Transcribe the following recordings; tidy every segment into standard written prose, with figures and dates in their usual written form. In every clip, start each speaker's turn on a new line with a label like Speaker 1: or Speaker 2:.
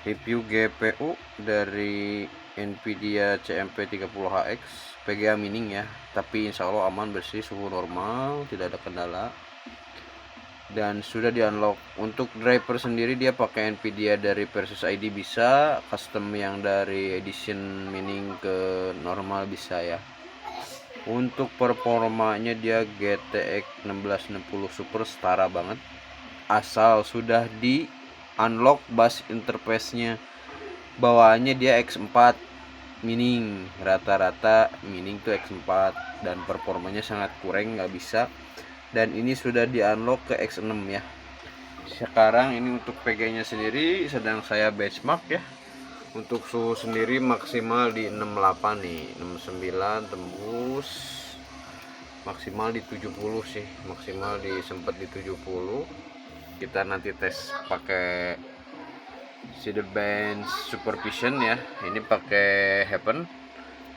Speaker 1: Review GPU dari Nvidia CMP 30HX PGA mining ya, tapi insya Allah aman, bersih, suhu normal, tidak ada kendala, dan sudah di unlock. Untuk driver sendiri dia pakai Nvidia dari Versus ID bisa, custom yang dari edition mining ke normal bisa ya. Untuk performanya dia GTX 1660 Super, setara banget, asal sudah di unlock bus interface-nya. Bawaannya dia X4 mining, rata-rata mining tuh X4, dan performanya sangat kurang, nggak bisa. Dan ini sudah di unlock ke X6 ya. Sekarang ini untuk PG nya sendiri sedang saya benchmark ya. Untuk suhu sendiri maksimal di 68 nih, 69 tembus, maksimal di 70 sih, maksimal di sempat di 70. Kita nanti tes pakai Cinebench Supervision ya. Ini pakai Heaven.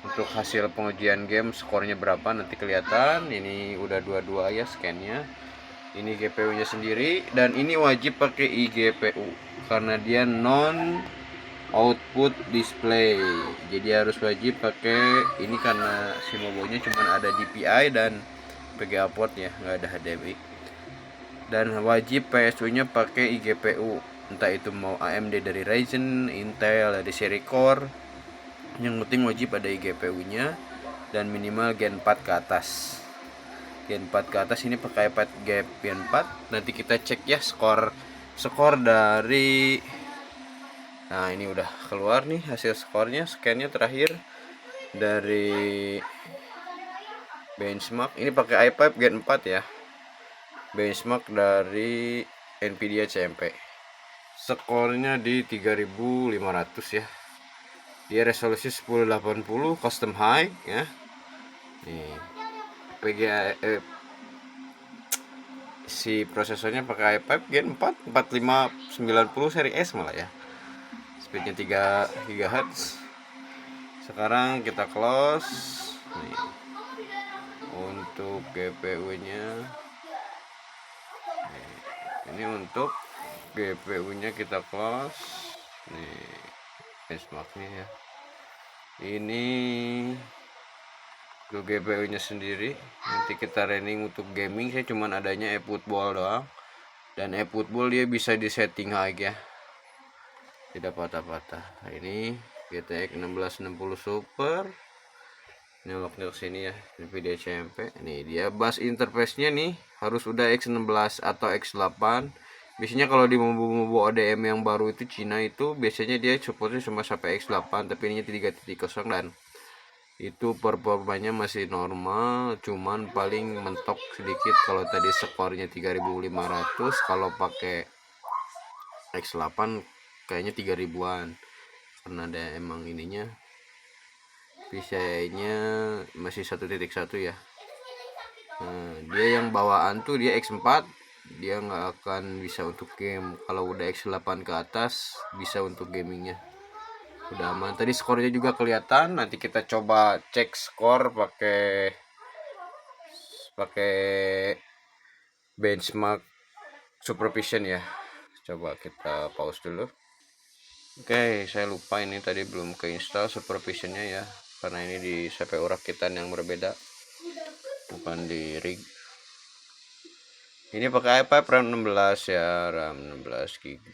Speaker 1: Untuk hasil pengujian game skornya berapa nanti kelihatan. Ini udah dua-dua ya scannya. Ini GPU nya sendiri, dan ini wajib pakai iGPU karena dia non output display, jadi harus wajib pakai ini karena si mobonya cuma ada DPI dan VGA port ya, nggak ada HDMI. Dan wajib PSU nya pakai iGPU, entah itu mau AMD dari Ryzen, Intel dari seri Core, yang penting wajib ada iGPU nya, dan minimal Gen 4 ke atas. Gen 4 ke atas ini pakai iPad Gen 4. Nanti kita cek ya skor dari, nah ini udah keluar nih hasil skornya, scannya terakhir dari benchmark. Ini pakai iPad Gen 4 ya, benchmark dari Nvidia CMP. Skornya di 3500 ya. Dia resolusi 1080 custom high ya. Nih PGA si prosesornya pakai i5 Gen 4 4590 seri S malah ya. Speednya 3 GHz. Sekarang kita close nih. Untuk GPU nya nih. Ini untuk GPU nya kita close nih, benchmarknya ya. Ini untuk GPU nya sendiri. Nanti kita running untuk gaming saya cuman adanya eFootball doang, dan eFootball dia bisa di setting high ya, tidak patah-patah. Nah, ini GTX 1660 Super. Nyolok ke sini ya, Nvidia CMP. Nih dia bus interface nya nih harus udah X16 atau X8. Biasanya kalau di mobo-mobo ODM yang baru itu Cina itu biasanya dia supportnya cuma sampai X8, tapi ini 3.0, dan itu performanya masih normal, cuman paling mentok sedikit. Kalau tadi skornya 3500, kalau pakai X8 kayaknya 3000-an, karena ada emang ininya PCI-nya masih 1.1 ya. Nah, dia yang bawaan tuh dia X4, dia nggak akan bisa untuk game. Kalau udah X8 ke atas bisa untuk gamingnya, udah aman. Tadi skornya juga kelihatan. Nanti kita coba cek skor pakai benchmark supervision ya. Coba kita pause dulu. Oke, saya lupa ini tadi belum keinstall supervisionnya ya, karena ini di CPU rakitan yang berbeda, bukan di rig. Ini pakai iPad RAM 16 ya, RAM 16 GB.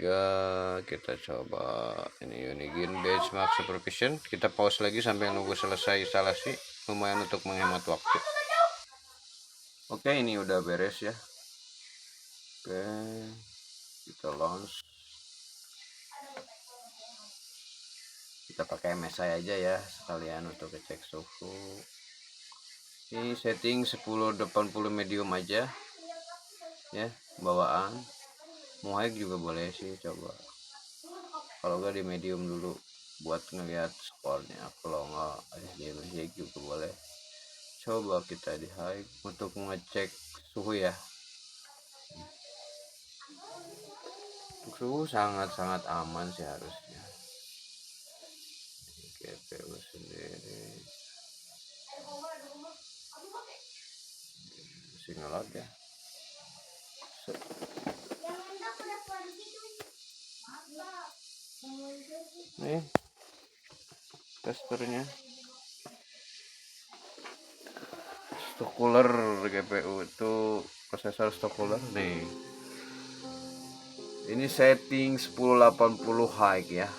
Speaker 1: Kita coba ini Unigine benchmark supervision. Kita pause lagi sampai nunggu selesai instalasi, lumayan untuk menghemat waktu. Oke, ini udah beres ya. Oke, kita launch. Kita pakai MSI aja ya sekalian untuk ngecek suhu. Ini setting 1080 medium aja ya, bawaan. Mau high juga boleh sih, coba. Kalau enggak di medium dulu buat ngeliat skornya. Kalau enggak high juga boleh. Coba kita di high untuk ngecek suhu ya. Untuk suhu sangat-sangat aman sih harusnya. GPU sendiri masih ngelot ya. Nih testernya, stock cooler GPU itu prosesor stock cooler nih. Ini setting 1080 high ya,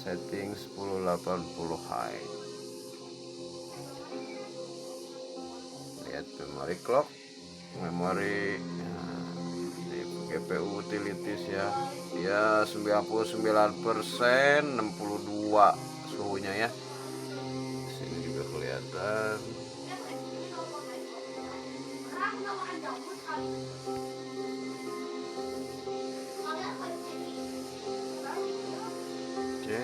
Speaker 1: setting 1080 high. Lihat memori clock, memori GPU utilities ya, 99%, 62 suhunya ya. Sini juga kelihatan. Oke,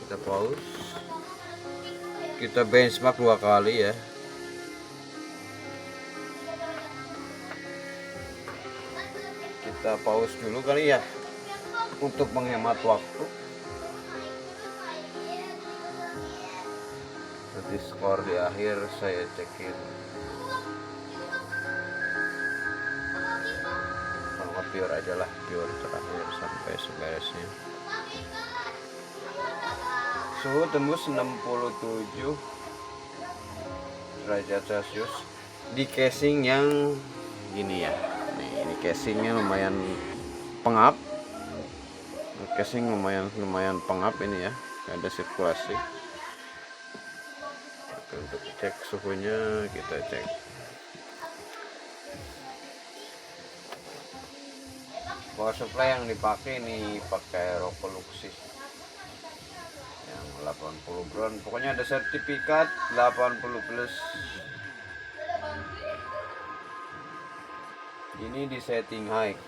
Speaker 1: kita pause, kita benchmark 2 kali ya. Kita pause dulu kali ya untuk menghemat waktu. Nanti skor di akhir saya cekin. Kalau pure aja lah, pure terakhir sampai seberesnya. Suhu tembus 67 derajat Celcius di casing yang gini ya. Nih, ini casingnya lumayan pengap. Casing lumayan pengap ini ya, ada sirkulasi. Oke, untuk cek suhunya kita cek. Power supply yang dipakai ini pakai Rovoluxi yang 80 brown, pokoknya ada sertifikat 80 plus. Ini di setting high.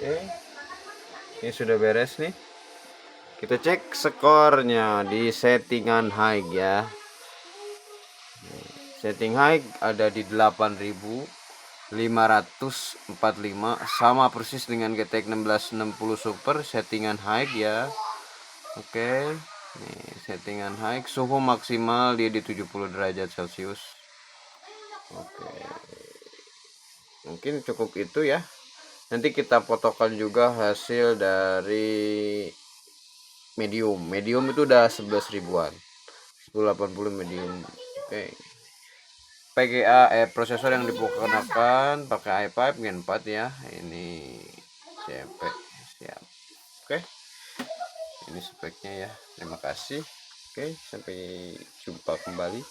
Speaker 1: Oke, ini sudah beres nih. Kita cek skornya di settingan high ya. Setting high ada di 8545, sama persis dengan GTX 1660 Super settingan high ya. Oke, nih settingan high, suhu maksimal dia di 70 derajat Celcius. Oke, mungkin cukup itu ya. Nanti kita fotokan juga hasil dari medium itu udah 11 ribuan, 1080 medium. Oke, PGA prosesor yang digunakan pakai i5 Gen 4 ya, ini CMP siap. Oke, ini speknya ya, terima kasih. Oke, sampai jumpa kembali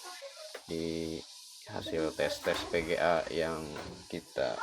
Speaker 1: di hasil tes PGA yang kita